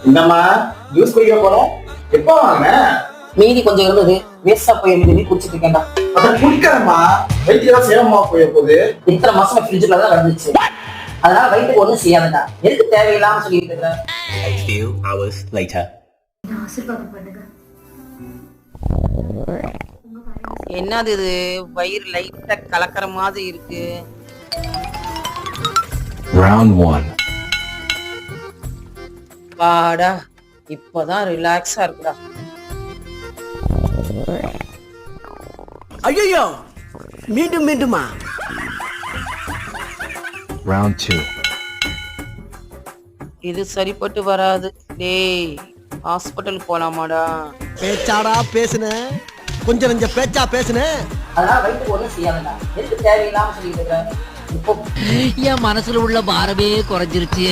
இந்தம்மா ஜூஸ் குடிக்க போறோம். எப்ப வாங்க? மீதி கொஞ்சம் இருந்தது, வேஸ்டா போய் மீதி குடிச்சிட்டு இருக்கேன்டா. அத குடிக்காதம்மா, வயிற்றுலாம் சேவமா போய போகுது. இத்தனை மாசம் ஃப்ரிட்ஜுக்குள்ள தான் வந்துச்சு, அதனால வயிற்றுக்கு ஒண்ணும் செய்யாதுடா. எதுக்கு தேவையில்லாம சொல்லிட்டு இருக்க? A few hours later. என்னது இது, வயிறு லைட்டா கலக்கிற மாதிரி இருக்கு. Round 1. வாடா, இப்பதான் ரிலாக்ஸா இருக்குடா. ஐயோ, மீண்டும் மீண்டுமா? Round 2. இது சரிப்பட்டு வராது. டேய், ஹாஸ்பிட்டல் போலாமாடா? பேச்சாடா பேசுன, கொஞ்சம் நெஞ்ச பேச்சா பேசுன. அதனால வயிற்றுக்கு ஒண்ணும் செய்யாதுடா. எதுக்கு தேவையில்லாம சொல்லிட்டு இருக்க? இப்போ என் மனசுல உள்ள பாரமே குறைஞ்சிருச்சு.